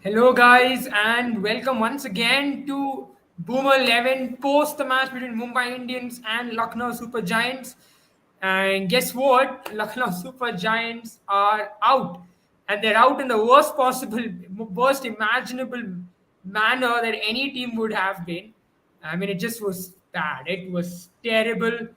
Hello, guys, and welcome once again to Boomer 11 post the match between Mumbai Indians and Lucknow Super Giants. And guess what? Lucknow Super Giants are out, and they're out in the worst possible, worst imaginable manner that any team would have been. I mean, it just was bad. It was terrible,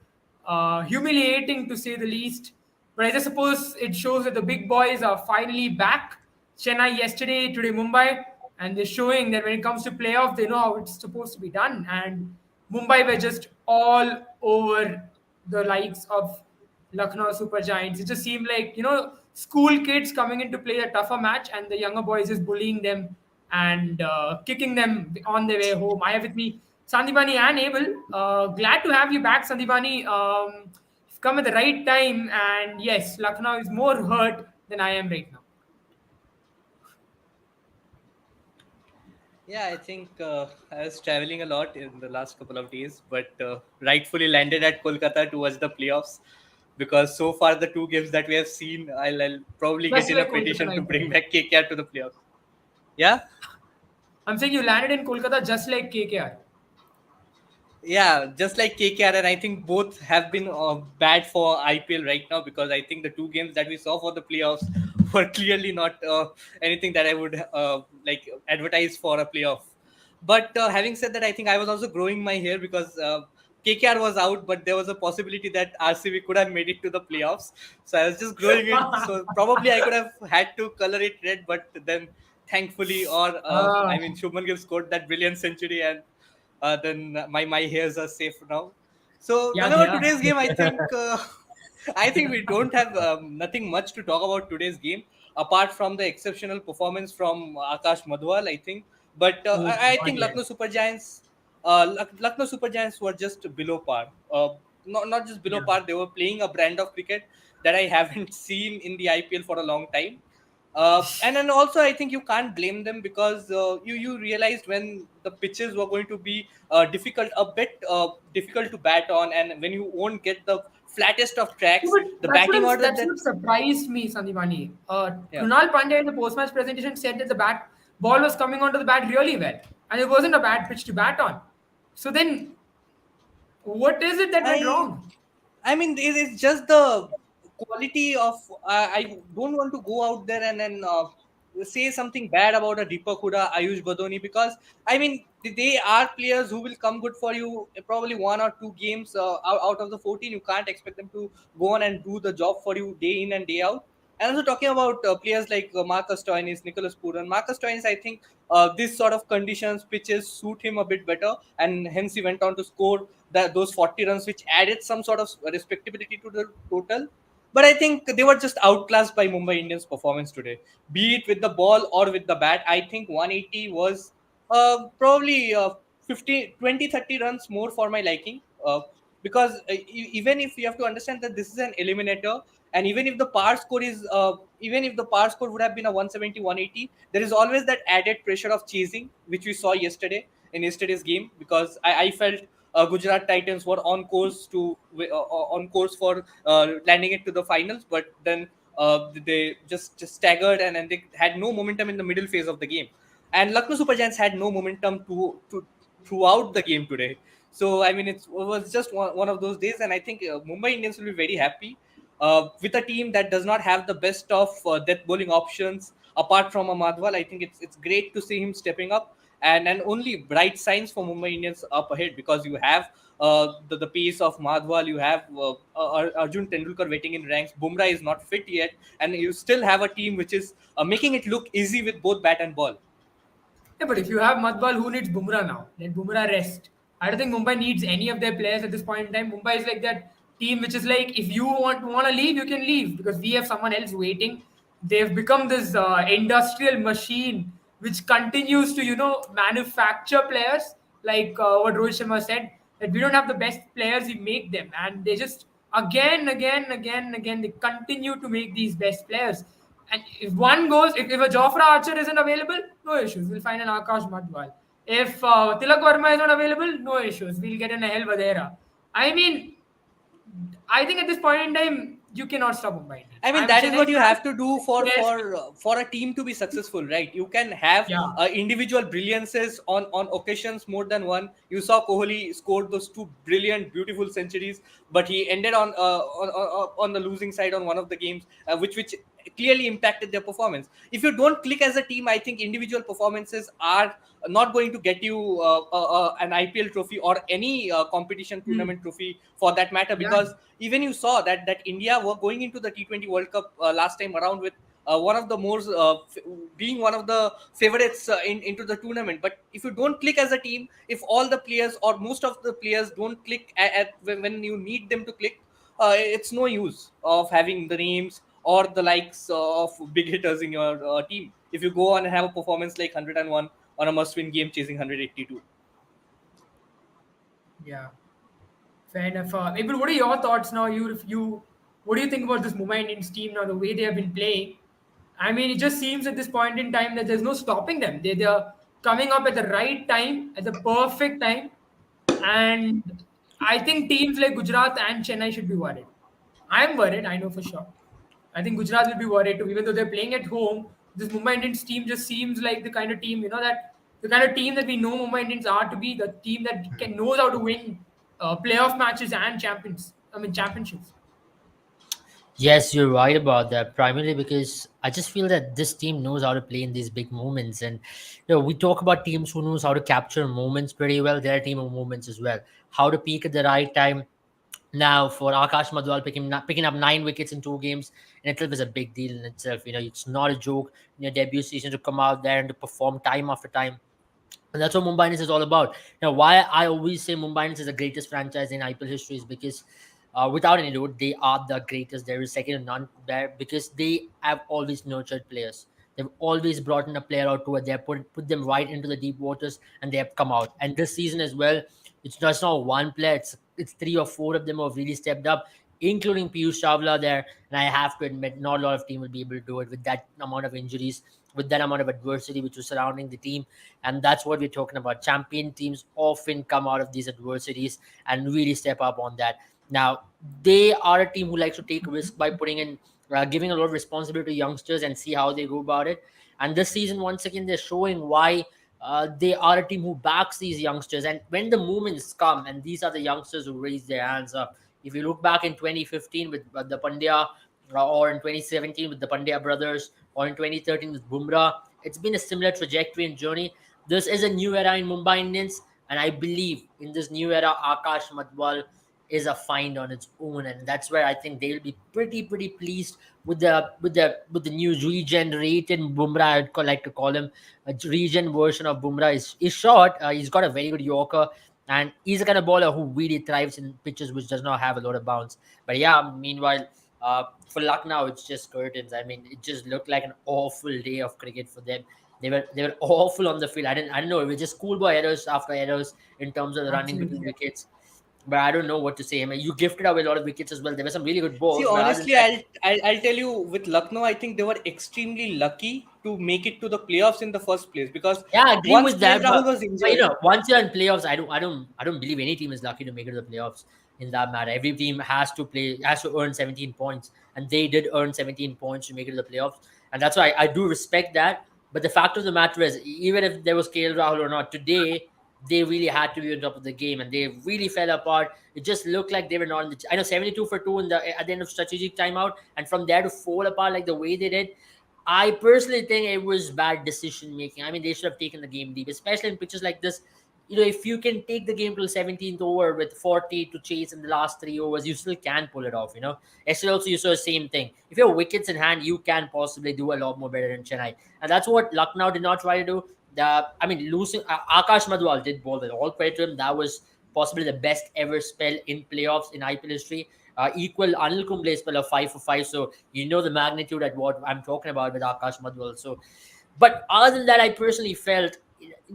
humiliating to say the least. But I just suppose it shows that the big boys are finally back. Chennai yesterday, today Mumbai, and they're showing that when it comes to playoff, they know how it's supposed to be done. And Mumbai were just all over the likes of Lucknow Super Giants. It just seemed like, school kids coming in to play a tougher match and the younger boys just bullying them and kicking them on their way home. I have with me Sandipani and Abel. Glad to have you back, Sandipani. You've come at the right time, and yes, Lucknow is more hurt than I am right now. Yeah, I think I was traveling a lot in the last couple of days, but rightfully landed at Kolkata to watch the playoffs because so far the two games that we have seen, I'll probably get Just in a like Kolkata petition to Knight bring Riders. back KKR to the playoffs. Yeah, I'm saying you landed in Kolkata just like KKR. yeah, just like KKR, and I think both have been bad for IPL right now because I think the two games that we saw for the playoffs were clearly not anything that I would like advertise for a playoff. But having said that, I think I was also growing my hair because KKR was out, but there was a possibility that RCB could have made it to the playoffs. So I was just growing it. So probably I could have had to color it red, but then thankfully, or Uh, I mean, Shubman Gill scored that brilliant century and then my hairs are safe now. So yeah, talking they about are. today's game, I think I think we don't have nothing much to talk about today's game apart from the exceptional performance from Akash Madhwal. I think, but Oh, I God, think yes. Lucknow Super Giants were just below par. Not just below Yeah. par; they were playing a brand of cricket that I haven't seen in the IPL for a long time. And then also I think you can't blame them because you realized when the pitches were going to be a bit difficult to bat on, and when you won't get the flattest of No, tracks, but the batting order that's that what surprised me, Sandipani. yeah. Krunal Pandya in the post-match presentation said that the bat ball was coming onto the bat really well, and it wasn't a bad pitch to bat on. So then, what is it that went I wrong? I mean, it's just the quality of. I don't want to go out there and then say something bad about a Deepak Huda, Ayush Badoni, because I mean they are players who will come good for you probably one or two games out of the 14. You can't expect them to go on and do the job for you day in and day out. And also talking about players like Marcus Stoinis, Nicholas Puran. Marcus Stoinis, I think this sort of conditions, pitches suit him a bit better, and hence he went on to score those 40 runs, which added some sort of respectability to the total. But I think they were just outclassed by Mumbai Indians' performance today, be it with the ball or with the bat. I think 180 was probably 50, 20, 30 runs more for my liking. Because even if you have to understand that this is an eliminator, and even if the par score is even if the par score would have been a 170 180, there is always that added pressure of chasing, which we saw yesterday in yesterday's game, because I felt Gujarat Titans were on course for landing it to the finals, but then they just staggered, and they had no momentum in the middle phase of the game. And Lucknow Super Giants had no momentum to throughout the game today. So I mean, it was just one of those days, and I think Mumbai Indians will be very happy with a team that does not have the best of death bowling options apart from a Madhwal. I think it's great to see him stepping up, and only bright signs for Mumbai Indians up ahead, because you have the pace of Madhwal, you have Arjun Tendulkar waiting in ranks. Bumrah is not fit yet, and you still have a team which is making it look easy with both bat and ball. Yeah, but if you have Madbal, who needs Bumrah now? Let Bumrah rest. I don't think Mumbai needs any of their players at this point in time. Mumbai is like that team which is like, if you want to leave, you can leave because we have someone else waiting. They've become this industrial machine which continues to, manufacture players like what Rohit Sharma said, that we don't have the best players, we make them. And they just, again, they continue to make these best players. And if one goes, if a Jofra Archer isn't available, no issues. We'll find an Akash Madhwal. If Tilak Verma is not available, no issues. We'll get an Ahel Vadera. I mean, I think at this point in time, you cannot stop Mumbai Indians. I mean, I'm a that is Chennai what you fan. have to do Who cares? for a team to be successful, right? You can have Yeah, individual brilliances on occasions more than one. You saw Kohli scored those two brilliant, beautiful centuries, but he ended on the losing side on one of the games, which clearly impacted their performance. If you don't click as a team, I think individual performances are not going to get you an IPL trophy or any competition hmm. tournament trophy for that matter. Yeah, Because even you saw that India were going into the T20 World Cup last time around with one of the more being one of the favorites into the tournament. But if you don't click as a team, if all the players or most of the players don't click when you need them to click, it's no use of having the names or the likes of big hitters in your team if you go on and have a performance like 101 on a must-win game chasing 182. yeah. Fair enough. Abel, what are your thoughts now? What do you think about this Mumbai Indians team now? The way they have been playing, I mean, it just seems at this point in time that there's no stopping them. They're coming up at the right time, at the perfect time, and I think teams like Gujarat and Chennai should be worried. I'm worried, I know for sure. I think Gujarat will be worried too, even though they're playing at home. This Mumbai Indians team just seems like the kind of team, that the kind of team that we know Mumbai Indians are to be, the team that can knows how to win playoff matches and championships. Yes, you're right about that. Primarily because I just feel that this team knows how to play in these big moments, and we talk about teams who knows how to capture moments pretty well. They're a team of moments as well. How to peak at the right time. Now, for Akash Madhwal picking up 9 wickets in 2 games in itself is a big deal in itself. It's not a joke in your debut season to come out there and to perform time after time. And that's what Mumbai Indians is all about. Why I always say Mumbai Indians is the greatest franchise in IPL history is because, without any doubt, they are the greatest. There is second to none there because they have always nurtured players. They've always brought in a player or two, and they have put them right into the deep waters, and they have come out. And this season as well, it's just not one player; it's 3 or 4 of them who have really stepped up, including Piyush Chawla there. And I have to admit, not a lot of team will be able to do it with that amount of injuries, with that amount of adversity which was surrounding the team. And that's what we're talking about. Champion teams often come out of these adversities and really step up on that. Now, they are a team who likes to take risk by putting in, giving a lot of responsibility to youngsters and see how they go about it. And this season, once again, they're showing why they are a team who backs these youngsters. And when the moments come, and these are the youngsters who raise their hands up. If you look back in 2015 with the Pandya, or in 2017 with the Pandya brothers, or in 2013 with Bumrah, it's been a similar trajectory and journey. This is a new era in Mumbai Indians, and I believe in this new era, Akash Madhwal is a find on its own, and that's where I think they'll be pretty pleased with the new regenerated Bumrah. Like to call him a regen version of Bumrah. Is short. He's got a very good Yorker, and he's the kind of bowler who really thrives in pitches which does not have a lot of bounce. But yeah, meanwhile, for Lucknow, it's just curtains. I mean, it just looked like an awful day of cricket for them. They were awful on the field. I don't know. It was just schoolboy errors after errors in terms of the running Absolutely. between wickets. But I don't know what to say. I mean, you gifted away a lot of wickets as well. There were some really good See, balls, but other than honestly, that, I'll tell you, with Lucknow, I think they were extremely lucky to make it to the playoffs in the first place, because yeah, I agree once with KL that. But, Rahul was but injured. once you're in playoffs, I don't believe any team is lucky to make it to the playoffs in that matter. Every team has to earn 17 points, and they did earn 17 points to make it to the playoffs, and that's why I do respect that. But the fact of the matter is, even if there was KL Rahul or not, today they really had to be on top of the game, and they really fell apart. It just looked like they were not in the. I know 72 for two at the end of strategic timeout, and from there to fall apart like the way they did. I personally think it was bad decision making. I mean, they should have taken the game deep, especially in pitches like this. If you can take the game to the 17th over with 40 to chase in the last 3 overs, you still can pull it off. Yesterday also you saw the same thing. If you have wickets in hand, you can possibly do a lot more better than Chennai, and that's what Lucknow did not try to do. I mean, losing Akash Madhwal did ball with all credit to him. That was possibly the best ever spell in playoffs in IPL history. Equal Anil Kumble's spell of 5 for 5. So you know the magnitude at what I'm talking about with Akash Madhwal. So, but other than that, I personally felt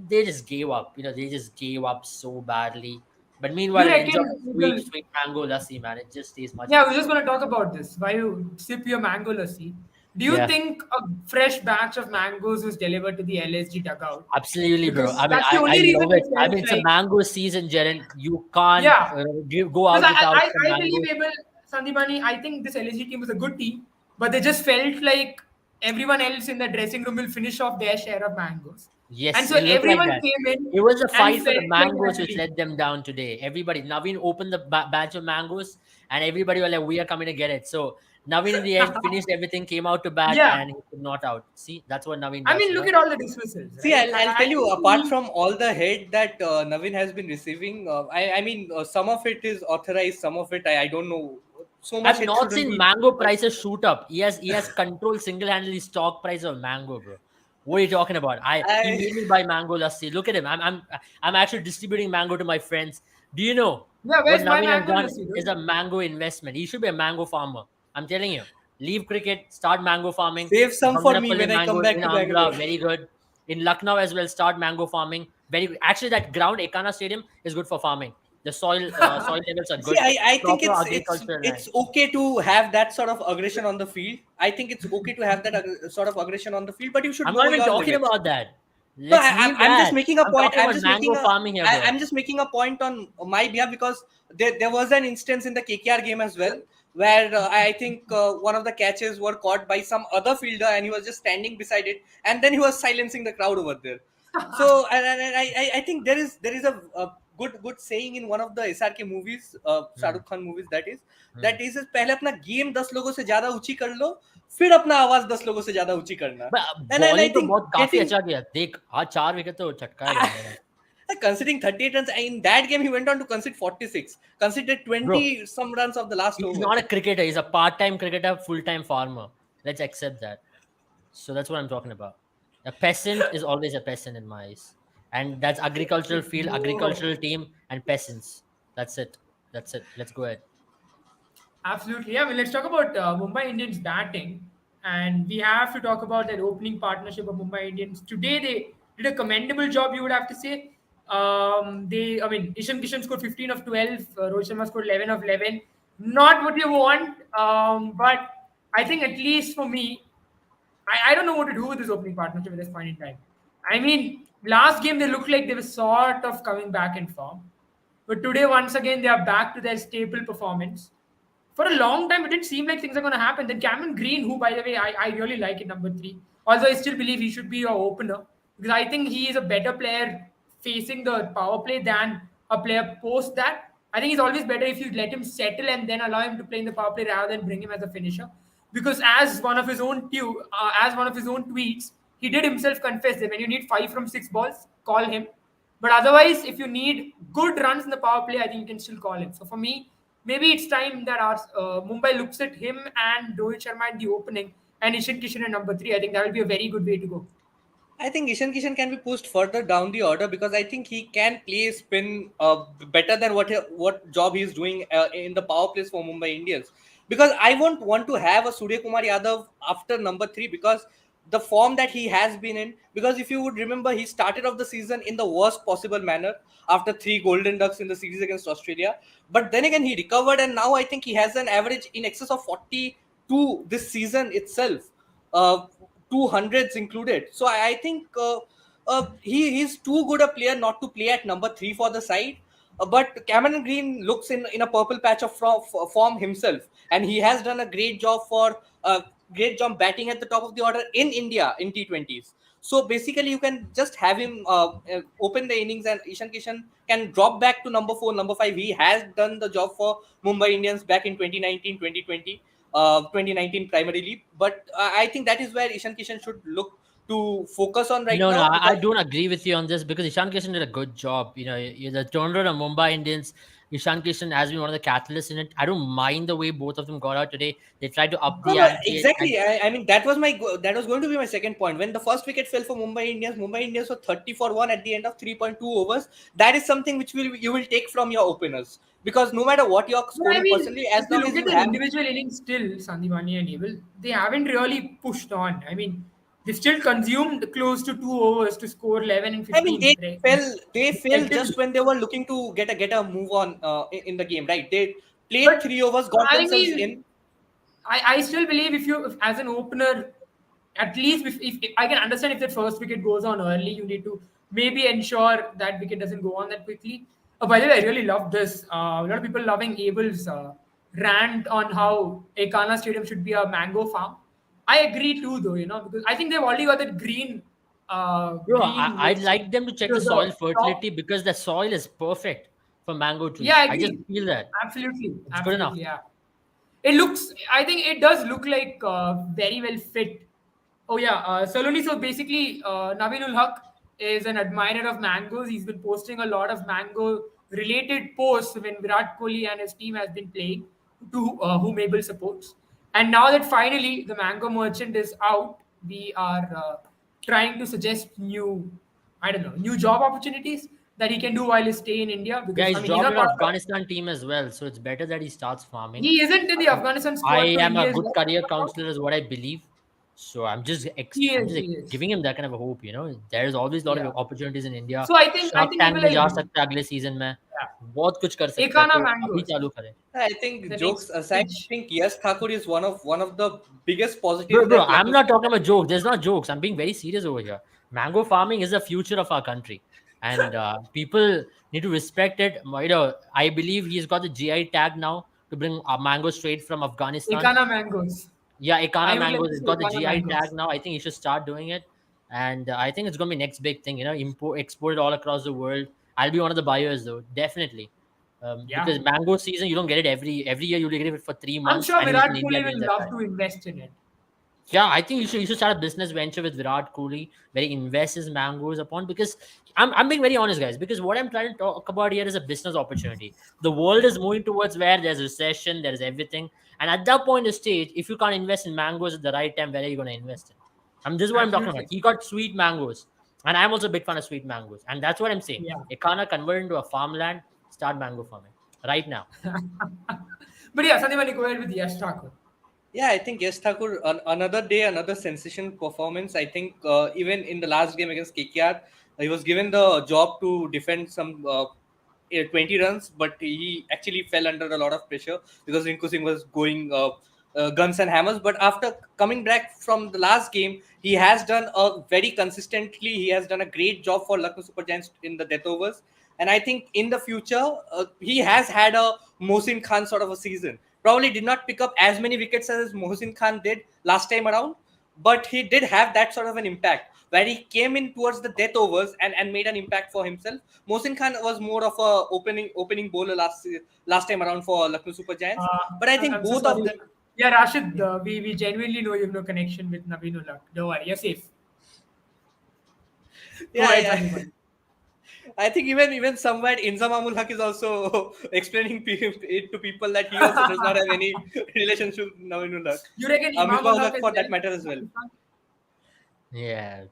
they just gave up. They just gave up so badly. But meanwhile, You it ends up reckon sweet, people? sweet mango lassi, man. It just tastes much Yeah, I better. was just going to talk about this. While you sip your mango lassi, do you Yeah. think a fresh batch of mangoes was delivered to the LSG dugout? Absolutely, bro. Because I mean, that's the I only reason love it. it I felt mean, it's a like, mango season, Jaren. You can't yeah. go Because out without some I believe mangoes. Abel, Sandipani, I think this LSG team was a good team, but they just felt like everyone else in the dressing room will finish off their share of mangoes. And Yes, so it looked like everyone that. came in It was a and fight for felt the like they mangoes had to which leave. let them down today. Everybody, Naveen opened the batch of mangoes, and everybody was like, "We are coming to get it." So Naveen, in the end, finished everything, came out to bat, Yeah. and he could not out. See, that's what Naveen I does, mean, you look know. at all the dismissals, See, right? I'll I tell you, think apart from all the hate that Navin has been receiving, I mean, some of it is authorized, some of it I don't know. So much I've hate not shouldn't seen be. mango But prices shoot up. He has controlled single-handedly stock price of mango, bro. What are you talking about? He I, made me buy mango lassi. Look at him. I'm actually distributing mango to my friends. Do you know yeah, what where's my Naveen has mango done lassi, is dude? a mango investment. He should be a mango farmer. I'm telling you. Leave cricket, start mango farming. save some for me Banganapalli when I come mangoes back in to Bangalore. Andhra, very good. In Lucknow as well, start mango farming. Very good. Actually, that ground, Ekana Stadium, is good for farming. The soil levels are See, good. I think Proper it's agricultural land. it's okay to have that sort of aggression on the field. I think it's okay to have that sort of aggression on the field, but you should I'm not know even your talking limits. about that. No, Let's leave I'm just that. making a I'm point. talking about mango farming here, bro. I'm just making a point on my behalf because there was an instance in the KKR game as well where I think one of the catches were caught by some other fielder and he was just standing beside it and then he was silencing the crowd over there. So and I think there is a good saying in one of the SRK movies, Hmm. Shahrukh Khan movies Hmm. that is पहले अपना game 10 लोगों से ज्यादा ऊंची कर लो फिर अपना आवाज 10 लोगों से ज्यादा ऊंची करना. But And I बॉलिंग तो think बहुत काफी getting अच्छा किया देख आज 4 विकेट तो चटका है बंदे ने considering 38 runs in that game, he went on to concede 46, conceded bro 20 some runs of the last he's over. not a cricketer he's a part-time cricketer full-time farmer let's accept that so that's what I'm talking about a peasant is always a peasant in my eyes and that's agricultural field Whoa. agricultural team and peasants that's it let's go ahead. Absolutely. Yeah, well, let's talk about Mumbai Indians batting. And we have to talk about that opening partnership of Mumbai Indians. Today, they did a commendable job, you would have to say. I mean, Ishan Kishan scored 15 of 12, Rohit Sharma scored 11 of 11. Not what you want, but I think at least for me, I don't know what to do with this opening partnership at this point in time. I mean, last game they looked like they were sort of coming back in form. But today, once again, they are back to their staple performance. For a long time, it didn't seem like things are going to happen. Then Cameron Green, who, by the way, I really like at number three, although I still believe he should be your opener because I think he is a better player facing the power play than a player post that. I think it's always better if you let him settle and then allow him to play in the power play rather than bring him as a finisher. Because as one of his own tweets, he did himself confess that when you need 5 from 6 balls, call him. But otherwise, if you need good runs in the power play, I think you can still call him. So for me, maybe it's time that our Mumbai looks at him and Rohit Sharma in the opening and Ishan Kishan at number three. I think that will be a very good way to go. I think Ishan Kishan can be pushed further down the order because I think he can play spin better than what job he's doing in the power plays for Mumbai Indians. Because I won't want to have a Surya Kumar Yadav after number three because the form that he has been in. Because if you would remember, he started off the season in the worst possible manner after 3 golden ducks in the series against Australia. But then again, he recovered and now I think he has an average in excess of 42 this season itself. Uh, 200s included. So I think he's too good a player not to play at number three for the side. But Cameron Green looks in a purple patch of form himself, and he has done a great job batting at the top of the order in India in T20s. So basically, you can just have him open the innings, and Ishan Kishan can drop back to number four, number five. He has done the job for Mumbai Indians back in 2019, 2020. 2019 primarily. But I think that is where Ishan Kishan should look to focus on right No, now I because don't agree with you on this because Ishan Kishan did a good job. The turnaround of Mumbai Indians, Ishan Kishan has been one of the catalysts in it. I don't mind the way both of them got out today. They tried to up no, the no, ante, and exactly. I mean, that was going to be my second point. When the first wicket fell for Mumbai Indians were 30 for 1 at the end of 3.2 overs. That is something which you will take from your openers because no matter what you're But I scoring mean, personally, as if you long look as at you their have. individual innings still, Sandivani and Abel, they haven't really pushed on. I mean, they've still consumed close to 2 overs to score 11 and I mean, 15, right? they fell just Respectively. when they were looking to get a move on in the game, right? They played But 3 overs, got I themselves mean, in. I still believe if as an opener, at least if I can understand if that first wicket goes on early, you need to maybe ensure that wicket doesn't go on that quickly. By the way, I really love this. A lot of people loving Abel's rant on how Ekana Stadium should be a mango farm. I agree too, though, because I think they've already got that Bro, green I'd waste. like them to check the The soil top. fertility because the soil is perfect for mango Yeah, trees. I I just agree. feel that Absolutely, it's good enough. absolutely, yeah. It looks. I think it does look like very well fit. Oh yeah, Saloni. So basically, Naveenul Haq is an admirer of mangoes. He's been posting a lot of mango-related posts when Virat Kohli and his team has been playing, to whom Abel supports. And now that finally the mango merchant is out, we are trying to suggest new, I don't know, new job opportunities that he can do while he stay in India. Yeah, Because I he's mean, he's dropped not in part of the. Afghanistan team as well, so it's better that he starts farming. He isn't in the Um, Afghanistan I squad for am a India as good well. career counselor, is what I believe. So He I'm is. just He is. giving him that kind of a hope. There is always a lot Yeah. of opportunities in India. So I Shark think he Tank will में like जा सकता है अगले season में बहुत कुछ कर yeah. सकता है Ekana तो अभी mangoes. चालू करे. I think The jokes next aside, I pitch. think Yash Thakur is one of the biggest positives Bro, that I'm Lucknow not Super talking about Giants. jokes. There's not jokes. I'm being very serious over here. Mango farming is the future of our country, and people need to respect it. I believe he's got the GI tag now to bring mango straight from Afghanistan. Ekana mangoes. Yeah, Ekana I would like mangoes to has see got the Ekana GI tag mangoes. now. I think he should start doing it, and I think it's gonna be next big thing. Import, export it all across the world. I'll be one of the buyers though, definitely, Yeah. because mango season you don't get it every year. You get it for three I'm months, sure and he's in Virat India Kohli during will that love time. to invest in it. Yeah, I think you should start a business venture with Virat Kohli where he invests his mangoes upon because I'm being very honest, guys, because what I'm trying to talk about here is a business opportunity. The world is moving towards where there's recession, there's everything. And at that point of stage, if you can't invest in mangoes at the right time, where are you gonna invest in? This is what I'm talking about. Absolutely. He got sweet mangoes. And I'm also a big fan of sweet mangoes. And that's what I'm saying. Yeah. Ekana convert into a farmland, start mango farming. Right now. But yeah, Sandeep, go ahead with Yash Thakur. Yeah, I think Yash Thakur, another day, another sensational performance. I think even in the last game against KKR, he was given the job to defend some 20 runs, but he actually fell under a lot of pressure because Rinku Singh was going guns and hammers. But after coming back from the last game, he has done a very consistently. He has done a great job for Lucknow Super Giants in the death overs. And I think in the future, he has had a Mohsin Khan sort of a season. Probably did not pick up as many wickets as Mohsin Khan did last time around, but he did have that sort of an impact where he came in towards the death overs and made an impact for himself. Mohsin Khan was more of a opening bowler last time around for Lucknow Super Giants, but I think I'm so both of sorry. them. Yeah, Rashid, we genuinely know you have no connection with Naveen Ullah. Don't worry, you're safe. Go Yeah, ahead, yeah. Sandeep. I think even somewhere Inzamamul Haq is also explaining it to people that he also does not have any relationship with Navinul Haq. You reckon Imamul Misbahul Haq Haq as for that well? matter as well. Pakistan? Yeah.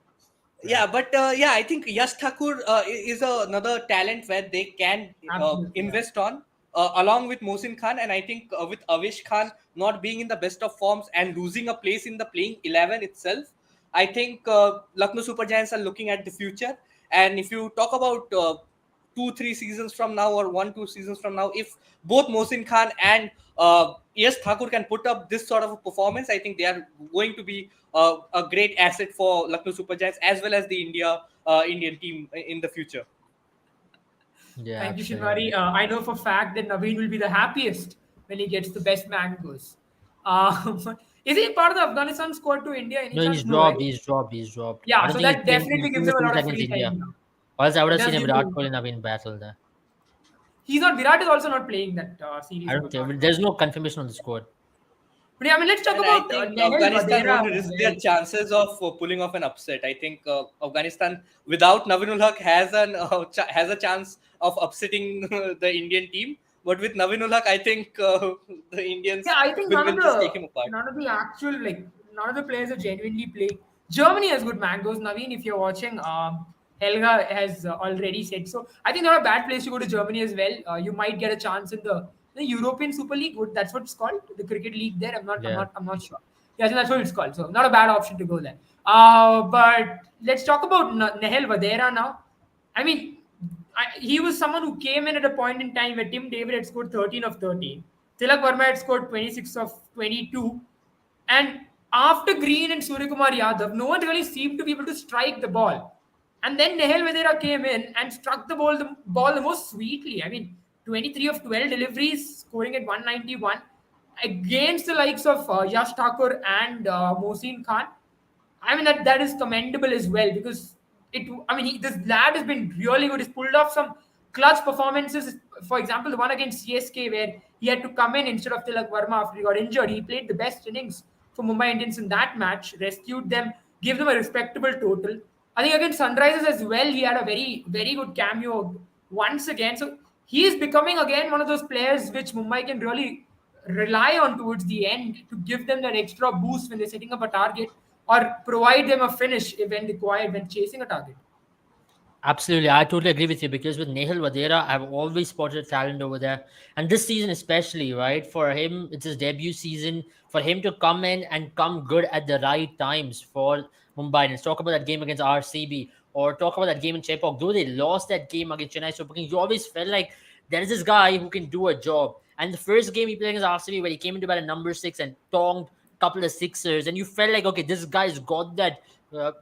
Yeah, but yeah, I think Yash Thakur is another talent where they can Absolutely, yeah. invest on along with Mohsin Khan, and I think with Avish Khan not being in the best of forms and losing a place in the playing 11 itself, I think Lucknow Super Giants are looking at the future. And if you talk about 2-3 seasons from now or 1-2 seasons from now, if both Mohsin Khan and Yash Thakur can put up this sort of a performance, I think they are going to be a great asset for Lucknow Super Giants as well as the Indian team in the future. Yeah, Thank you, Shivani. absolutely. I know for fact that Naveen will be the happiest when he gets the best mangoes. Is he part of the Afghanistan squad to India? Any No, he's chance? No, right? dropped. He's dropped. He's dropped. I Yeah, don't so think that he's definitely in gives the him a lot series of against free India. time now. Or else I would It have does seen a give Virat him. Kohli Naveen battle there. He's not. Virat is also not playing that I series of don't think Afghanistan. there's no confirmation on the squad. But yeah, I mean, let's talk And I about think Nehel Afghanistan Vadera won't as risk their well. chances of pulling off an upset. I think Afghanistan, without Navinul Haq, has a chance of upsetting the Indian team. But with Navinul Haq, I think the Yeah, Indians I think will just take him apart. none of the actual like none of the players are genuinely playing. Germany has good mangoes. Naveen, if you're watching, Helga has already said so. I think not a bad place to go to Germany as well. You might get a chance in the European Super League. That's what it's called, the cricket league there. Yeah. I'm not sure. Yeah, I think that's what it's called. So not a bad option to go there. But let's talk about Nehel Vadera now. I mean, he was someone who came in at a point in time where Tim David had scored 13 of 13. Tilak Verma had scored 26 of 22. And after Green and Suryakumar Yadav, no one really seemed to be able to strike the ball. And then Nehel Vedera came in and struck the ball the most sweetly. I mean, 23 of 12 deliveries, scoring at 191 against the likes of Yash Thakur and Mohsin Khan. I mean that is commendable as well because it. I mean this lad has been really good. He's pulled off some clutch performances. For example, the one against CSK where he had to come in instead of Tilak Verma after he got injured. He played the best innings for Mumbai Indians in that match. Rescued them, gave them a respectable total. I think against Sunrisers as well, he had a very good cameo once again. So he is becoming again one of those players which Mumbai can really rely on towards the end to give them that extra boost when they're setting up a target or provide them a finish when required when chasing a target. Absolutely, I totally agree with you because with Nehal Vadera, I've always spotted talent over there, and this season especially, right? For him, it's his debut season. For him to come in and come good at the right times for Mumbai. Let's talk about that game against RCB, or talk about that game in Chepauk. Though they lost that game against Chennai Super Kings, you always felt like there is this guy who can do a job. And the first game he played against RCB, where he came into bat at number 6 and tonged a couple of sixers, and you felt like, okay, this guy's got that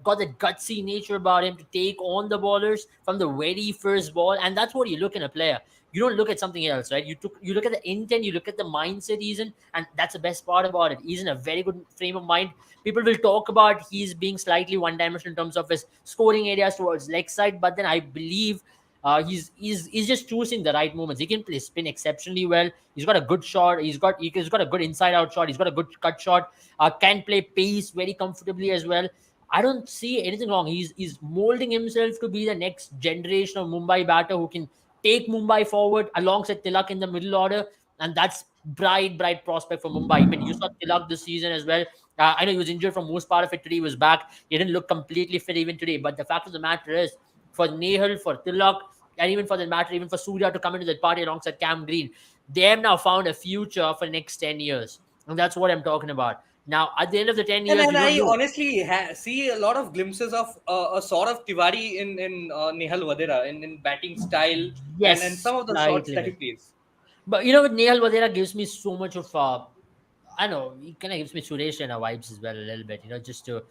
gutsy nature about him to take on the ballers from the very first ball, and that's what you look in a player. You don't look at something else, right? You look at the intent, you look at the mindset he's in, and that's the best part about it. He's in a very good frame of mind. People will talk about he's being slightly one-dimensional in terms of his scoring areas towards leg side, but then I believe he's just choosing the right moments. He can play spin exceptionally well. He's got a good shot. He's got a good inside out shot. He's got a good cut shot. Can play pace very comfortably as well. I don't see anything wrong. He's molding himself to be the next generation of Mumbai batter who can take Mumbai forward alongside Tilak in the middle order, and that's bright prospect for Mumbai. I mean, you saw Tilak this season as well. I know he was injured for most part of it today. He was back. He didn't look completely fit even today. But the fact of the matter is, for Nehal, for Tilak, and even for the matter, even for Surya to come into that party alongside Cam Green, they have now found a future for the next 10 years. And that's what I'm talking about. Now, at the end of the 10 years, And we don't I know. honestly see a lot of glimpses of a sort of Tiwari in Nehal Vadera in batting style and Yes, some of the shots that he slightly. plays. But you know, with Nehal Vadera gives me so much of I know he kind of gives me Suresh Raina vibes as well a little bit. You know, just to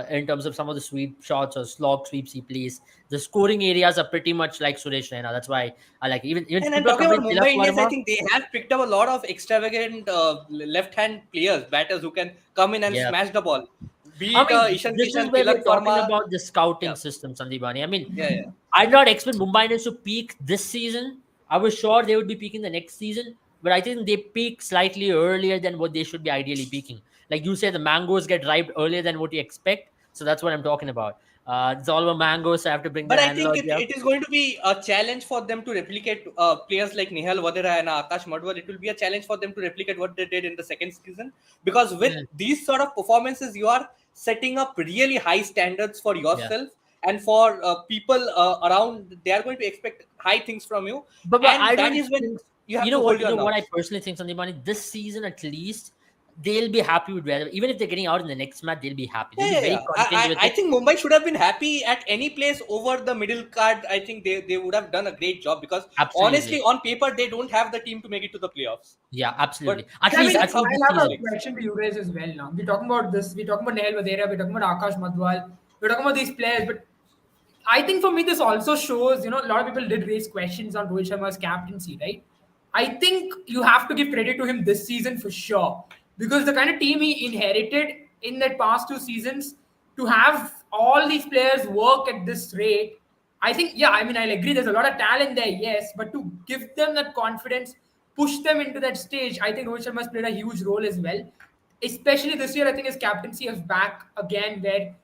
in terms of some of the sweep shots or slog sweeps he plays, the scoring areas are pretty much like Suresh Raina. That's why I like even And people are talking about comparing Tilak Mumbai Indians, I Verma. think they have picked up a lot of extravagant left-hand players, batters who can come in and Yeah, smash the ball. Be I it mean, Ishan this is Kishan, where we're Tilak talking Verma. about the scouting Yeah, system, Sandeepani. I mean, yeah. I did not expect Mumbai Indians to peak this season. I was sure they would be peaking the next season, but I think they peak slightly earlier than what they should be ideally peaking. Like you said, the mangoes get ripe earlier than what you expect. So that's what I'm talking about. It's all about mangoes. So I have to bring But that I think analogy up. it is going to be a challenge for them to replicate players like Nehal Vadera and Akash Madhwals. It will be a challenge for them to replicate what they did in the second season. Because with Mm, these sort of performances, you are setting up really high standards for yeah. yourself and for people around. They are going to expect high things from you. But I And that don't is when think you have to hold you your know what I nerves. personally think, Sandeepani, this season at least they'll be happy with whether even if they're getting out in the next match, they'll be happy. They'll be very Yeah. content with I it. think Mumbai should have been happy at any place over the middle card. I think they would have done a great job because honestly, Absolutely. on paper, they don't have the team to make it to the playoffs. Yeah, But absolutely. Yeah, I mean, At that's how least this I have season. a question to you guys as well now. We're talking about this, we're talking about Nehal Vadera, we're talking about Akash Madhwal, we're talking about these players, but I think for me, this also shows, a lot of people did raise questions on Rohit Sharma's captaincy, right? I think you have to give credit to him this season for sure. Because the kind of team he inherited in that past 2 seasons, to have all these players work at this rate, I think, yeah, I mean, I'll agree there's a lot of talent there, yes, but to give them that confidence, push them into that stage, I think Rohit Sharma has played a huge role as well. Especially this year, I think his captaincy is back again, where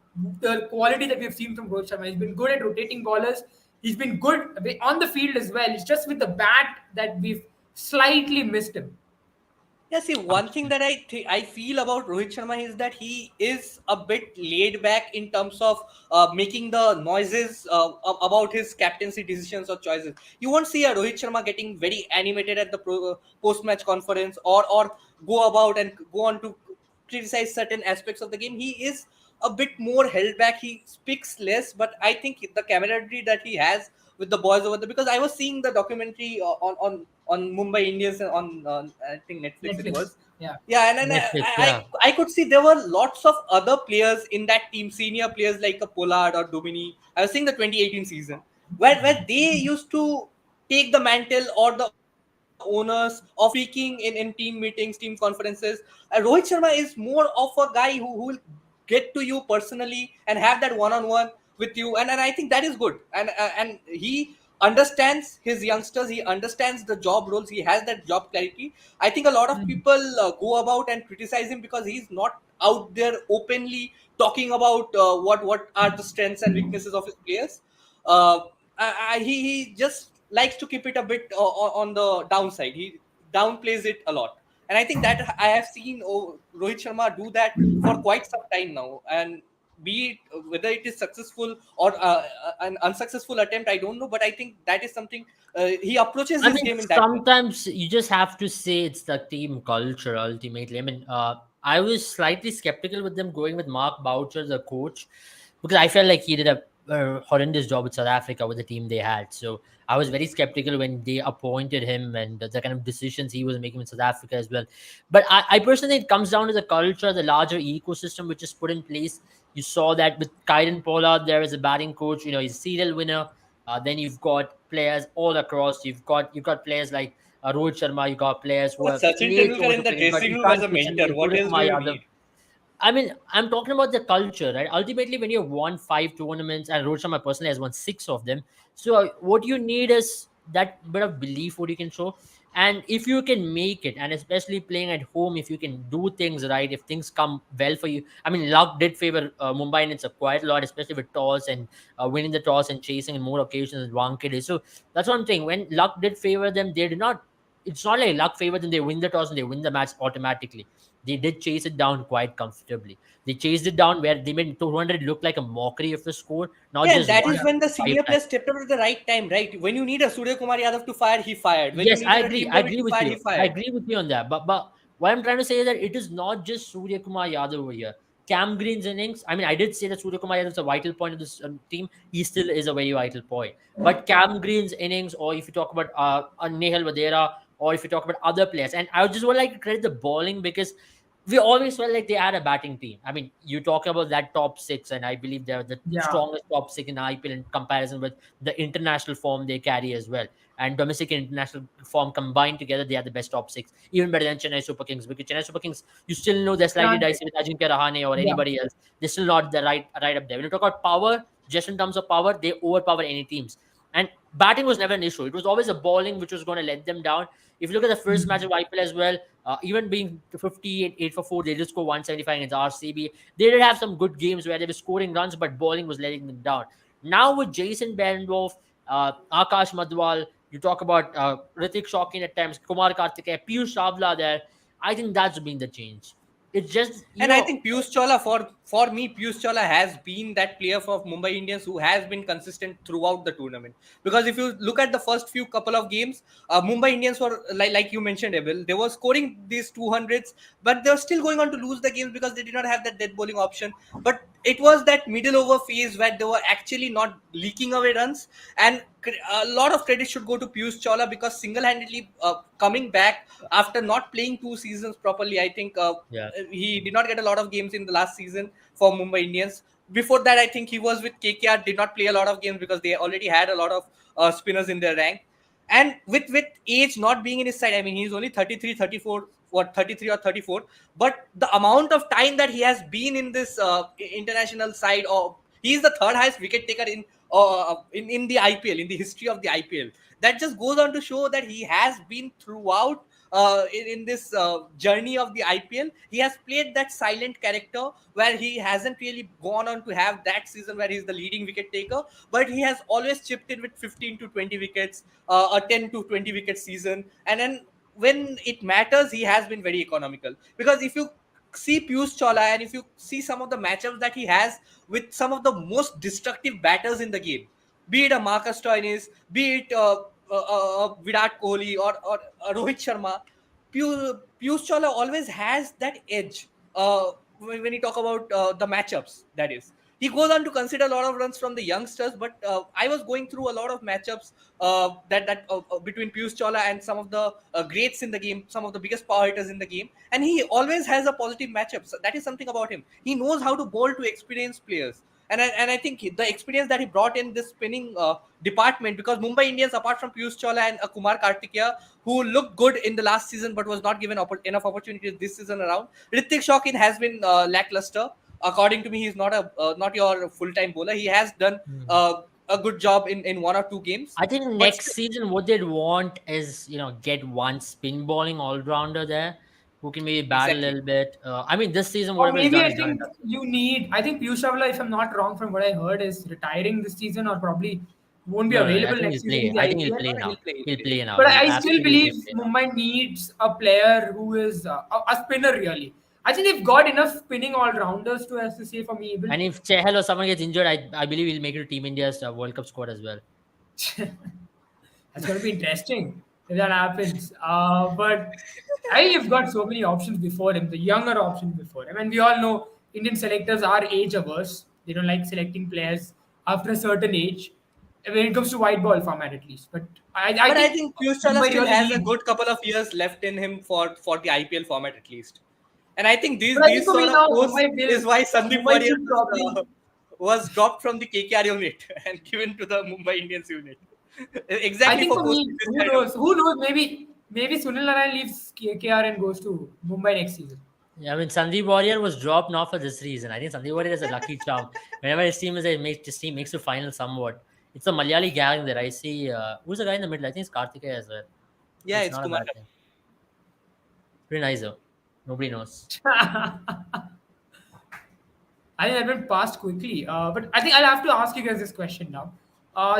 the quality that we've seen from Rohit Sharma, he's been good at rotating ballers. He's been good on the field as well. It's just with the bat that we've slightly missed him. yeah, see, one thing that I feel about Rohit Sharma is that he is a bit laid back in terms of making the noises about his captaincy decisions or choices. You won't see a Rohit Sharma getting very animated at the post match conference or go about and go on to criticize certain aspects of the game. He is a bit more held back. He speaks less, but I think the camaraderie that he has with the boys over there, because I was seeing the documentary on Mumbai Indians on I think Netflix it Netflix. was. Yeah. Yeah, and Netflix, yeah. I could see there were lots of other players in that team, senior players like a Pollard or Domini. I was seeing the 2018 season where they used to take the mantle or the owners, of speaking in team meetings, team conferences. Rohit Sharma is more of a guy who will get to you personally and have that one-on-one with you, and I think that is good. And he understands his youngsters. He understands the job roles. He has that job clarity. I think a lot of Mm. people go about and criticize him because he's not out there openly talking about what are the strengths and weaknesses of his players. uh, he just likes to keep it a bit on the downside. He downplays it a lot, and I think that I have seen Rohit Sharma do that for quite some time now. And be it whether it is successful or an unsuccessful attempt, I don't know, but I think that is something he approaches I his mean, game in that way. sometimes you just have to say it's the team culture ultimately. I mean, I was slightly skeptical with them going with Mark Boucher, the coach, because I felt like he did a horrendous job with South Africa with the team they had. So I was very skeptical when they appointed him and the kind of decisions he was making with South Africa as well. But I personally think it comes down to the culture, the larger ecosystem which is put in place. You saw that with Kyron Pollard there as a batting coach. You know, he's a serial winner. Then you've got players all across. You've got players like Rohit Sharma. You've got players who But have Sachin way too Tendulkar much in of the fame. You've got dressing room as Ishan a Kishan, mentor, you've got what Surya else do Kumar you Yadav. need? I mean, I'm talking about the culture, right? Ultimately, when you've won 5 tournaments, and Rohit Sharma personally has won 6 of them, so what you need is that bit of belief what you can show. And if you can make it, and especially playing at home, if you can do things right, if things come well for you. I mean, luck did favor Mumbai Indians quite a lot, especially with toss and winning the toss and chasing in more occasions than Wankhede. So that's one thing. When luck did favor them, they did not. It's not like luck favored them. They win the toss and they win the match automatically. They did chase it down quite comfortably. They chased it down where they made 200 look like a mockery of the score, not Yeah, and just that once, is Yeah. when the five senior times. players stepped up at the right time, right? When you need a Surya Kumar Yadav to fire, he fired. When you Yes, I needed a agree. Tim I David agree to with fire, you. he I fired. agree with you on that. But what I'm trying to say is that it is not just Surya Kumar Yadav over here. Cam Green's innings. I mean, I did say that Surya Kumar Yadav is a vital point of this team. He still is a very vital point. But Cam Green's innings, or if you talk about Nehal Vadera, or if you talk about other players, and I would just would like to credit the bowling because we always felt like they had a batting team. I mean, you talk about that top six, and I believe they're the Yeah. strongest top six in IPL in comparison with the international form they carry as well. And domestic and international form combined together, they are the best top six, even better than Chennai Super Kings. Because Chennai Super Kings, you still know they're slightly Granted. dicey with Ajinkya Rahane or Yeah. anybody else. They're still not the right up there. When you talk about power, just in terms of power, they overpower any teams. And batting was never an issue. It was always a bowling which was going to let them down. If you look at the first match Mm. of IPL as well, even being 58, 8 for 4, they did score 175 against RCB. They did have some good games where they were scoring runs, but bowling was letting them down. Now with Jason Behrendorff, Akash Madhwal, you talk about Ritik Shawkin at times, Kumar Karthikeya, Piyush Chavla there. I think that's been the change. It's just, And I think Piyush Chawla, for me, Piyush Chawla has been that player for Mumbai Indians who has been consistent throughout the tournament. Because if you look at the first few couple of games, Mumbai Indians were like you mentioned, Abel, they were scoring these 200s, but they were still going on to lose the games because they did not have that dead bowling option. But it was that middle over phase where they were actually not leaking away runs, and a lot of credit should go to Piyush Chawla because single-handedly coming back after not playing 2 seasons properly. I think yeah, he did not get a lot of games in the last season for Mumbai Indians. Before that, I think he was with KKR, did not play a lot of games because they already had a lot of spinners in their rank. And with age not being in his side, I mean, he's only 33, 34, or 33 or 34. But the amount of time that he has been in this international side, or he is the third highest wicket taker in the IPL, in the history of the IPL. That just goes on to show that he has been throughout in this journey of the IPL. He has played that silent character where he hasn't really gone on to have that season where he's the leading wicket taker, but he has always chipped in with 15 to 20 wickets, a 10 to 20 wicket season. And then when it matters, he has been very economical. Because if you see Piyush Chawla and if you see some of the matchups that he has with some of the most destructive batters in the game, be it a Marcus Stoinis, be it Virat Kohli or Rohit Sharma, Piyush Chawla always has that edge when you talk about the matchups. That is, he goes on to consider a lot of runs from the youngsters. But I was going through a lot of matchups between Piyush Chawla and some of the greats in the game, some of the biggest power hitters in the game, and he always has a positive matchup. So that is something about him. He knows how to bowl to experienced players. And I think the experience that he brought in this spinning department, because Mumbai Indians, apart from Piyush Chawla and Kumar Kartikeya, who looked good in the last season but was not given enough opportunities this season around, Ritik Shawkin has been lackluster. According to me, he's not your full time bowler. He has done Hmm. a good job in one or two games, I think but next still, season what they'd want is get one spin bowling all rounder there who can maybe bat a exactly. little bit. I mean, this season Or whatever is maybe done I is done and think dusted. you need. I think Piyush Chawla, if I'm not wrong, from what I heard, is retiring this season or probably won't be No, no, I available think next he'll season play. in the I think he'll IPL. play No, no, now. he'll play. He'll He'll play. play now. But He'll I still absolutely believe play now. Mumbai needs a player who is a spinner. Really, I think they've got enough spinning all rounders to, as to say, for me, able. And if Chehal or someone gets injured, I believe he'll make it to Team India's World Cup squad as well. That's going to be interesting if that happens. But I think you've got so many options before him, the younger options before him. And we all know Indian selectors are age averse. They don't like selecting players after a certain age, when it comes to white ball format at least. But I But I think think Piyush Chawla Mumbai still really has a needs. good couple of years left in him for the IPL format at least. And I think these But I think these for me sort of now, posts is why Sandeep Mumbai Warrior should probably. was dropped from the KKR unit and given to the Mumbai Indians unit. I Exactly think for for posting me, this who kind of knows? Who knows? Maybe Sunil Narayan leaves KKR and goes to Mumbai next season. Yeah, I mean, Sandeep Warrior was dropped not for this reason. I think Sandeep Warrior is a lucky charm. Whenever his team is there, his team makes the final somewhat. It's a Malayali gang there. I see. Who's the guy in the middle? I think it's Kartikeya as well. yeah, It's it's not a Kumar. bad thing. Pretty nice though. Nobody knows. I think that went past quickly. But I think I'll have to ask you guys this question now.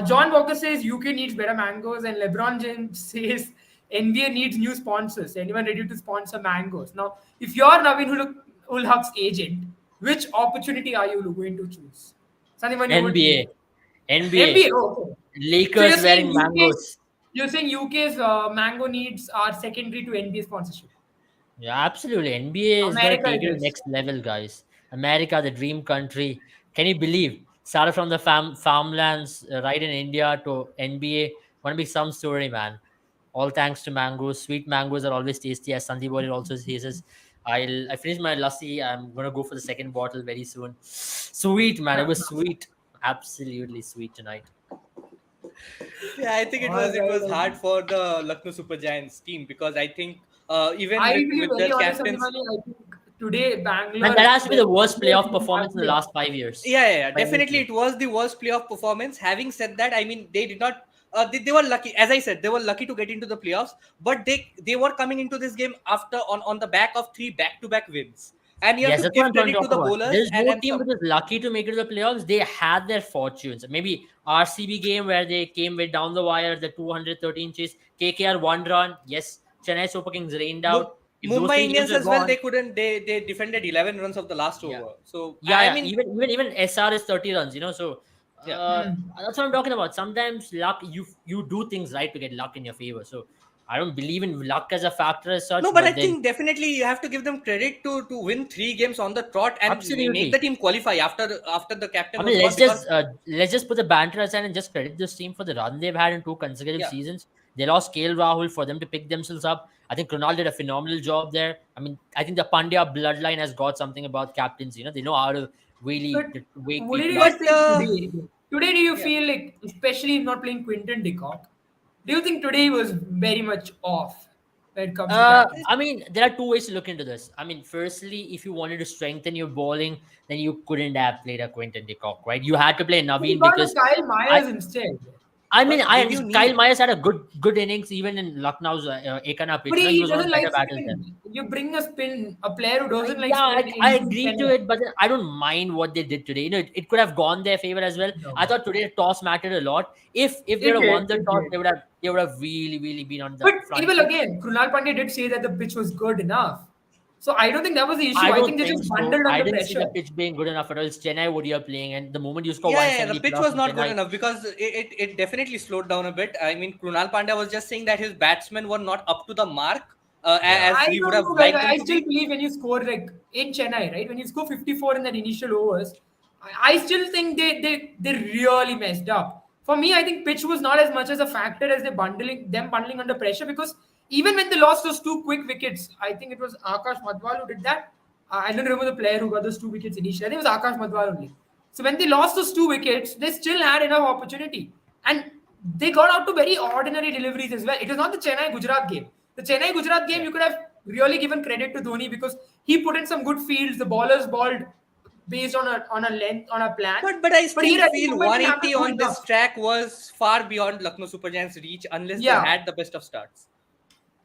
John Walker says UK needs better mangoes, and LeBron James says NBA needs new sponsors. Anyone ready to sponsor mangoes? Now, if you're Ul Huq's agent, which opportunity are you going to choose? Something when you would leave. NBA, NBA, NBA. Oh, okay. So Lakers wearing mangoes. You're saying UK's mango needs are secondary to NBA sponsorship. Yeah, absolutely. NBA is gonna America take it it to the is. next level, guys. America, the dream country. Can you believe? Started from the farmlands right in India to NBA. Gonna be some story, man. All thanks to mangoes. Sweet mangoes are always tasty, as Sandeep Warrior also says. I finished my lassi. I'm gonna go for the second bottle very soon. Sweet, man. It was sweet. Absolutely sweet tonight. Yeah, I think it All was it was right. hard for the Lucknow Super Giants team, because I think even I with will be their very honest, captains. Abhimani. I think today And Bangalore, that has to be the the worst Bangalore playoff didn't have performance in the players. last 5 years Yeah. by any Definitely, team. it was the worst playoff performance. Having said that, I mean, they did not. They were lucky, as I said, they were lucky to get into the playoffs. But they were coming into this game after on the back of three back-to-back wins, and you have Yes, to that's what give I'm trying to credit to talk the about. bowlers There's no and team some. which is lucky to make it to the playoffs. They had their fortunes. Maybe RCB game where they came way down the wire, the 213 chase. KKR 1 run. Yes, Chennai Super Kings rained Mu- out. If those Mumbai three games Indians were as well. gone, They couldn't. They defended 11 runs of the last yeah, over. So yeah, I yeah. mean, Even SR is 30 runs. So yeah. Hmm. that's what I'm talking about. Sometimes luck, you do things right to get luck in your favor. So I don't believe in luck as a factor as No, such, but I but then think definitely you have to give them credit to win three games on the trot and make the absolutely. team qualify after the captain I was mean, gone, because let's just put the banter aside and just credit this team for the run they've had in two consecutive yeah. seasons. They lost KL Rahul for them to pick themselves up. I think Krunal did a phenomenal job there. I mean, I think the Pandya bloodline has got something about captains. They know how to But really wake what did people you up. guys But think today? Today, do you yeah. feel like, especially if not playing Quinton de Kock, do you think today was very much off when it comes to captaincy? I mean, there are two ways to look into this. I mean, firstly, if you wanted to strengthen your bowling, then you couldn't have played a Quinton de Kock, right? You had to play But he Naveen got a because Kyle I, Myers instead. I mean, But did you Kyle need? Myers had a good innings even in Lucknow's Ekana But pitch. He he was one of doesn't the better like batters there. spin. You bring a player who doesn't like Yeah, spin I into agree to Chennai. it, but then I don't mind what they did today. It could have gone their favor as well. No. I thought today the toss mattered a lot. If they It would have did. won the It toss, did. they would have really been on But the front even foot. again, Krunal Pandey did say that the pitch was good enough. So I don't think that was the issue. I I think don't they think just so. bundled I under didn't see pressure. the pitch being good enough at all. It's Chennai what you're playing, and the moment you score Yeah. The 170 pitch plus was in not good Chennai, enough, because it definitely slowed down a bit. I mean, Krunal Pandya was just saying that his batsmen were not up to the mark, yeah. as I he would don't have know, guys. liked them I to still be. believe when you score like in Chennai, right? When you score 54 in that initial overs, I still think they really messed up. For me, I think pitch was not as much as a factor as them bundling under pressure, because even when they lost those two quick wickets, I think it was Akash Madhwal who did that. I don't remember the player who got those two wickets initially. I think it was Akash Madhwal only. So when they lost those 2 wickets, they still had enough opportunity. And they got out to very ordinary deliveries as well. It was not the Chennai Gujarat game. The Chennai Gujarat game, Yeah. you could have really given credit to Dhoni because he put in some good fields. The ballers balled based on a length, on a plan. But I But still here, I think feel Mumbai didn't have to 180 do on this enough. track was far beyond Lucknow Super Giants' reach unless they Yeah. had the best of starts.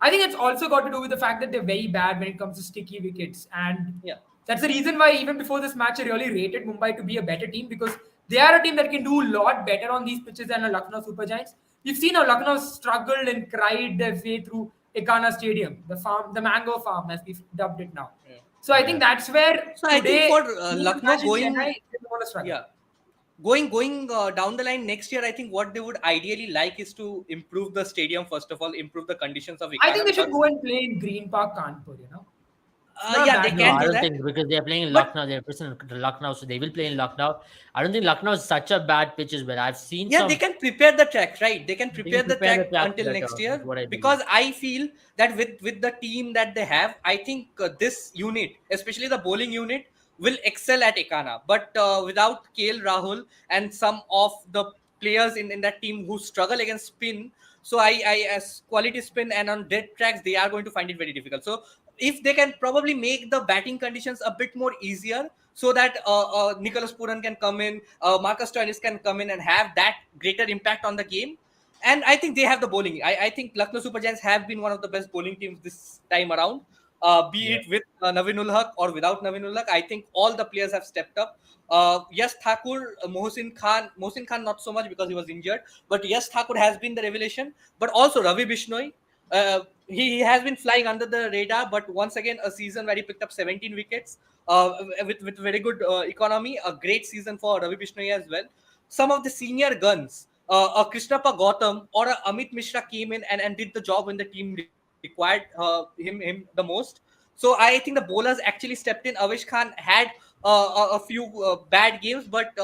I think it's also got to do with the fact that they're very bad when it comes to sticky wickets. And Yeah. that's the reason why, even before this match, I really rated Mumbai to be a better team because they are a team that can do a lot better on these pitches than a Lucknow Super Giants. We've seen how Lucknow struggled and cried their way through Ekana Stadium, the farm, the mango farm, as we've dubbed it now. Yeah. So I think Yeah. that's where So I think for today, seeing the Lucknow match in going, Chennai, they're going to struggle. yeah, going down the line next year, I think what they would ideally like is to improve the stadium first of all, improve the conditions of I think Ikana they should because go and play in Green Park, Kanpur. It's not a yeah, they bad No, can game. I do don't that. think because they're playing in But Lucknow. They're presenting to Lucknow, so they will play in Lucknow. I don't think Lucknow is such a bad pitch as well. I've seen yeah, they some. can prepare the track, right? They can They prepare can the prepare the track track until better, next is year what I believe. because I feel that with the team that they have, I think this unit, especially the bowling unit, will excel at Ekana. But without KL Rahul and some of the players in that team who struggle against spin, so I as quality spin and on dead tracks, they are going to find it very difficult. So if they can probably make the batting conditions a bit more easier so that Nicholas Puran can come in, Marcus Stoinis can come in and have that greater impact on the game. And I think they have the bowling. I think Lucknow Super Giants have been one of the best bowling teams this time around. Be Yeah. it with Navinul Haq or without Navinul Haq, I think all the players have stepped up. Yes, Thakur, Mohsin Khan not so much because he was injured, but yes, Thakur has been the revelation. But also Ravi Bishnoi, he has been flying under the radar, but once again, a season where he picked up 17 wickets with very good economy. A great season for Ravi Bishnoi as well. Some of the senior guns, a Krishnappa Gautam or a Amit Mishra came in and did the job when the team required him the most. So I think the bowlers actually stepped in. Avish Khan had a few bad games, but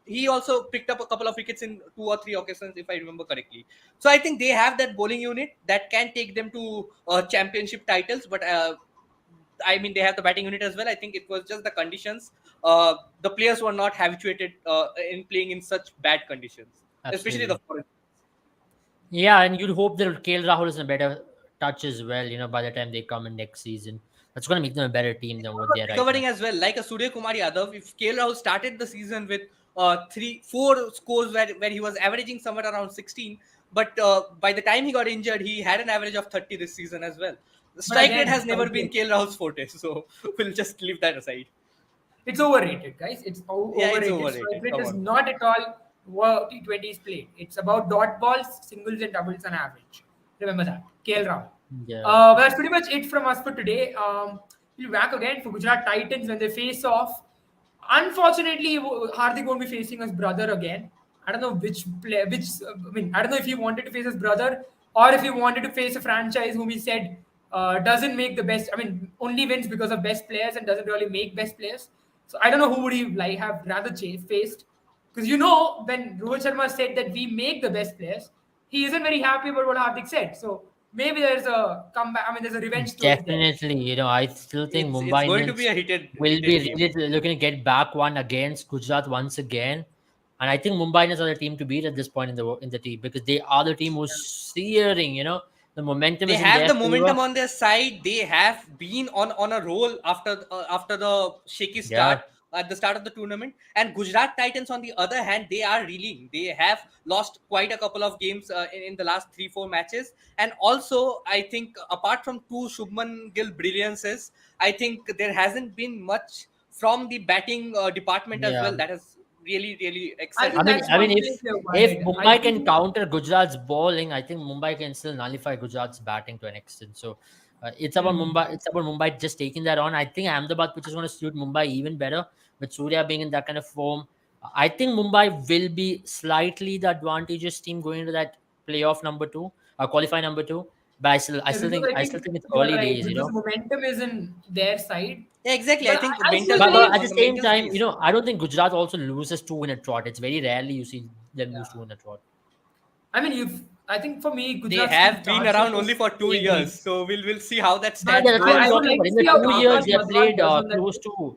he also picked up a couple of wickets in 2 or 3 occasions, if I remember correctly. So I think they have that bowling unit that can take them to championship titles. But I mean, they have the batting unit as well. I think it was just the conditions. The players were not habituated in playing in such bad conditions, especially the Absolutely. foreign. Yeah, and you'd hope that KL Rahul is in a better touch as well. By the time they come in next season, that's going to make them a better team than what they are right now. Recovering as well, like a Surya Kumar Yadav. If KL Rahul started the season with 4 scores where he was averaging somewhere around 16, but by the time he got injured, he had an average of 30 this season as well. The But strike rate again, has never strike been rate. KL Rahul's forte, so we'll just leave that aside. It's overrated, guys. It's Yeah, it's overrated. Strike overrated. rate Come is on. not at all what T20 is played. It's about dot balls, singles, and doubles on average. Remember that. KL Rahul. Yeah. But that's pretty much it from us for today. We'll be back again for Gujarat Titans when they face off. Unfortunately, Hardik won't be facing his brother again. I don't know which play, I mean, I don't know if he wanted to face his brother or if he wanted to face a franchise whom he said doesn't make the best. I mean, only wins because of best players and doesn't really make best players. So I don't know who would he like have rather faced. Because when Rohit Sharma said that we make the best players, he isn't very happy about what Hardik said. So maybe there's a comeback. I mean, there's a revenge story there. Definitely, I still think It's Mumbai going to be Indians a heated will heated be game. really looking to get back one against Gujarat once again. And I think Mumbai Indians are the team to beat at this point in the team because they are the team who's searing. The momentum They is in have their the favor. momentum on their side. They have been on a roll after the shaky start Yeah, at the start of the tournament. And Gujarat Titans, on the other hand, they are reeling. They have lost quite a couple of games in the last 3-4 matches. And also, I think apart from two Shubman Gill brilliances, I think there hasn't been much from the batting department as yeah. well that has really I excelled. think I mean, that's I mean, one if place they're if worried. I Mumbai can think counter Gujarat's bowling, I think Mumbai can still nullify Gujarat's batting to an extent. So it's about hmm, Mumbai. It's about Mumbai just taking that on. I think Ahmedabad, which is going to suit Mumbai even better with Surya being in that kind of form. I think Mumbai will be slightly the advantageous team going into that playoff number two, qualify number two. But I yeah, still because think, I I still think think it's you are early right days. because the momentum is in their side. Yeah, exactly. I But think I still mental But believe at the on the same mental time, space. I don't think Gujarat also loses two in a trot. It's very rarely you see them lose two in a trot. I mean, you've. I think for me, They Gujarat's still have been chances around only is for 2 years, stay. so we'll see how that But Yeah, stat that's what I'm goes. I would talking like about. to In the see how two years, Akash they have Madhwal played does on that pitch.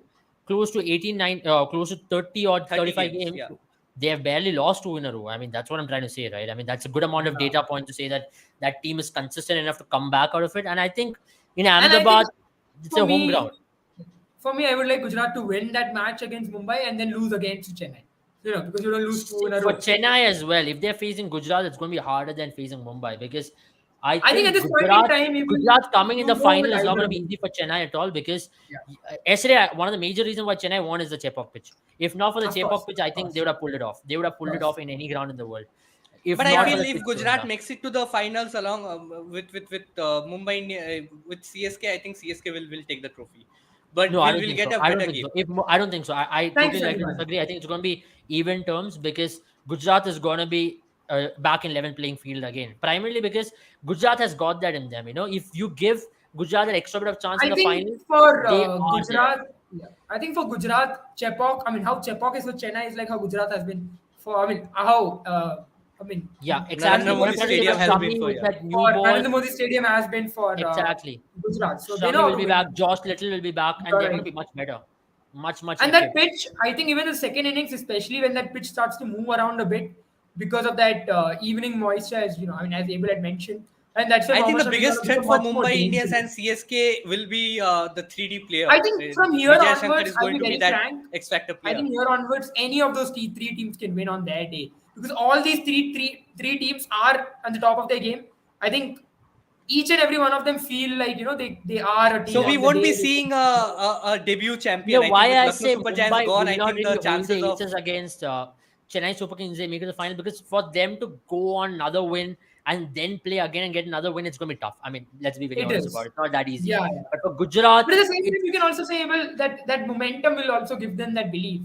close to 18, 9, close to 30 or 30 35 games. games. Yeah. They have barely lost two in a row. I mean, that's what I'm trying to say, right? I mean, that's a good amount of data point to say that that team is consistent enough to come back out of it. And I think in And I Ahmedabad, think it's for a home ground. me, I would like Gujarat to win that match against Mumbai and then lose against Chennai. Because you don't lose two in a For row. Chennai as well, if they're facing Gujarat, it's going to be harder than facing Mumbai because I I think at think this point in time, Gujarat coming in you the go with final is not either going to of be them. easy for Chennai at all because Yeah, yesterday one of the major reasons why Chennai won is the Chepauk pitch. If not for the Chepauk pitch, I of think they course, would have pulled it off. They would have of pulled it off course. in any ground in the world. If But I not for Yeah, feel the if pitch going Gujarat down. makes it to the finals along with Mumbai with CSK, I think CSK will take the trophy. But No, I don't we'll think get so. a I don't better think so. game. I don't think so. I thanks, totally like to Shantiman. disagree. I think it's going to be even terms because Gujarat is going to be back in 11 playing field again. Primarily because Gujarat has got that in them. If you give Gujarat an extra bit of chance in I the think final, for they are there. Gujarat, yeah, I think for Gujarat, Chepauk, I mean, how Chepauk is for Chennai is like how Gujarat has been for, how, I mean, Yeah, Narendra exactly. What I'm Modi trying to say Stadium was has been Shami for, with yeah. that new for ball. Narendra Modi Stadium has been for Exactly. Gujarat. So they know Shami how will to be win. back. Josh Little will be back, and You're they're going right. to be much better, much And that equipped. pitch, I think even the second innings, especially when that pitch starts to move around a bit because of that evening moisture, as I mean, as Abel had mentioned, and that's where I think Mohammad the Shami is going biggest to threat become for much more Mumbai Indians dangerous. and CSK will be the 3D player. I think from here Vijay Shankar onwards, is I'll going be to be very that frank. X Factor I player. think here onwards, any of those three teams can win on their day because all these three teams are on the top of their game. I think each and every one of them feel like they are a So team we on the won't be day. seeing a debut You know champion. I think why with I Lucknow say Super Giants Mumbai gone, will I not think the really hold chances the of aces against Chennai Super Kings they make it to the final because for them to go on another win and then play again and get another win, it's going to be tough. I mean, let's be very It honest about is. it. It's not that easy. Yeah, yeah. But for Gujarat, But at the same it time, you can also say, well, that momentum will also give them that belief.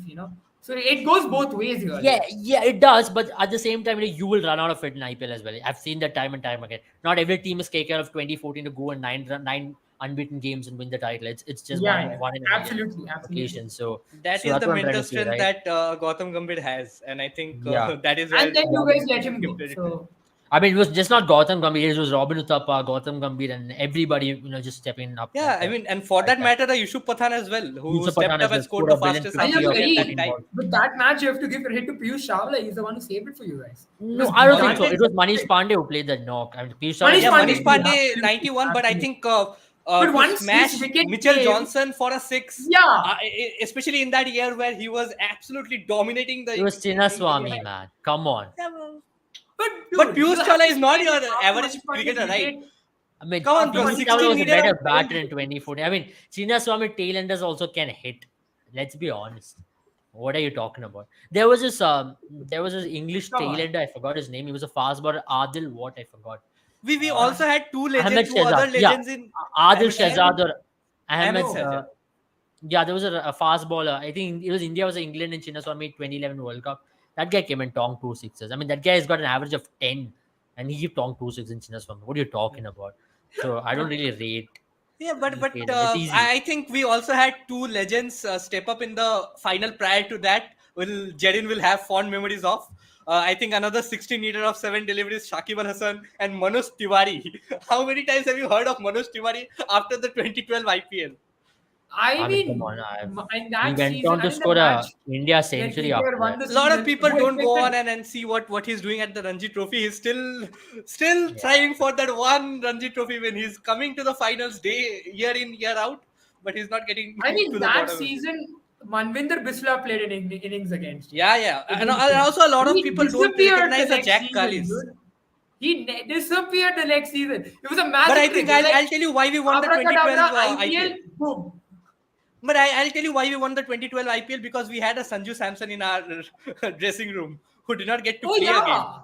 So it goes both ways here. yeah, it does. But at the same time, you will run out of it in IPL as well. I've seen that time and time again. Not every team is capable of 2014 to go in nine unbeaten games and win the title. It's just Yeah, one yeah. one in a million Absolutely, absolutely. occasion. So that so is that's the what I'm trying mental to say, strength right? that Gautam Gambhir has, and I think Yeah. that is And where then you we guys need let to him give go. credit to him. So I mean, it was just not Gautam Gambhir. It was Robin Uthappa, Gautam Gambhir, and everybody, just stepping up Yeah, like I that. mean, and for Like that that. matter, Yusuf Pathan as well, who Yusuf stepped Pathan up as and well scored scored the a brilliant fastest and 50 look, off century at the that very batting time. ball. with that match, you have to give credit to Piyush Chawla. He's the one who saved it for you guys. It No, was I don't think done. so. It, It was Manish Pandey who played the knock. I mean, Piyush Chawla Manish yeah, just Pandey, Manish played. Pandey absolutely, 91, but I absolutely. think But to once his smash wicket Mitchell came, Johnson for a six, yeah. especially in that year where he was absolutely dominating It the was India. Chinnaswamy, man. Come on. Yeah, well, But but dude, you Piyush have Chawla to is not smile your after average Manish Pandey's cricketer, right? wicket. I mean, Come on, After bro. Piyush Manish Chawla 60 was a Pandey's needed better wicket, a very batter in good. 2014. I mean, Chinnaswamy tailenders also can hit. Let's be honest. What are you talking about? There was this English Come on. tailender. I forgot his name. He was a fast bowler. Adil, what I forgot. we Uh, also had Ahmed two other Shehzad. Yeah, legends in Adil Ahmed Shahzad. Shehzad or Ahmed Ahmed. Shahzad. Yeah, there was a fast bowler. I think it was India was England in Chinnaswamy 2011 World Cup. That guy came and tonged two sixes. I mean, that guy has got an average of 10, and he tonged two sixes in Chinnaswamy. What are you talking about? So I don't really rate Yeah, but Taylor. It's easy. I think we also had two legends step up in the final. Prior to that, Jedin will have fond memories of. I think another 16 meter of 7 deliveries, Shakib Al Hasan and Manoj Tiwari. How many times have you heard of Manoj Tiwari after the 2012 IPL? I I mean, come mean, on. in He that went season, on I to mean, the score match a India where century KKR after won that. the A lot of season, people who don't go on expected? and see what he's doing at the Ranji Trophy. He's still Yeah. trying for that one Ranji Trophy when he's coming to the finals day year in year out, but he's not getting I to mean, the that bottom of it. season, Manvinder Bisla played an innings against him. Yeah. And Against him. also a lot of He people don't disappeared the recognize the next Jack season, Callis. dude. He disappeared the next season. It was a But I magic trick. think It was like I'll tell you why we won the 2012 abracadabra, IPL, IPL. boom. But I'll tell you why we won the 2012 IPL because we had a Sanju Samson in our dressing room who did not get to Oh play a game. yeah.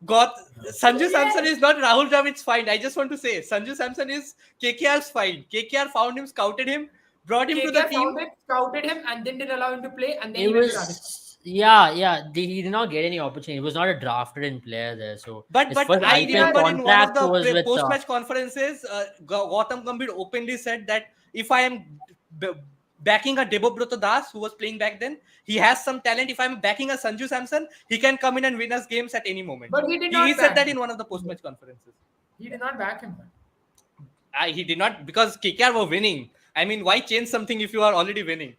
Got Sanju Samson Yes. is not Rahul Dravid's find. I just want to say Sanju Samson is KKR's find. KKR found him, scouted him, brought him to the KKR team. found it, scouted him, and then didn't allow him to play, and then It he went to Rajasthan. was yeah. He did not get any opportunity. He was not a drafted in player there. So But his first I IPL remember in one of contract the was with post match conferences, Gautam Gambhir openly said that if I am backing a Debobroto Das who was playing back then, he has some talent. If I'm backing a Sanju Samson, he can come in and win us games at any moment. But he did He not said back that him. in one of the post match conferences. He did not back him. He did not because KKR were winning. I mean, why change something if you are already winning?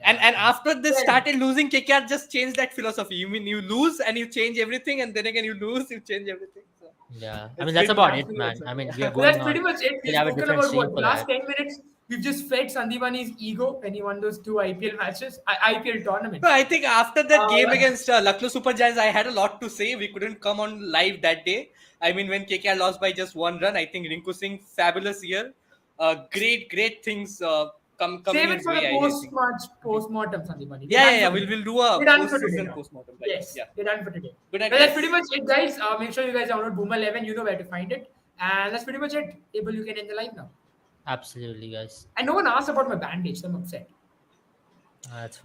And Yeah. after this Well, started losing, KKR just changed that philosophy. You mean you lose and you change everything, and then again you lose, you change everything. So Yeah, I it's mean that's bit about that's it, pretty much man. I mean we are so going that's on. pretty much it. We'll We've have a spoken different about stream what for last that. 10 minutes. We've just fed Sandipani's ego when he won those two IPL matches, IPL No, tournaments. I think after that game Uh, against Lucknow Super Giants, I had a lot to say. We couldn't come on live that day. I mean, when KKR lost by just one run, I think Rinku Singh, fabulous year. Great things coming Save it his for the way, I think. post-match, post-mortem, Sandipani. We're Yeah, done yeah, yeah. for today. We'll do a We're done for today post-season now. post-mortem, right? Yes, Yeah. we're done for today. Good night, Well, that's pretty guys. much it, guys. Make sure you guys download Boomer 11. You know where to find it. And that's pretty much it. Abel, you can end the live now. Absolutely, guys. And no one asked about my bandage, so I'm upset. That's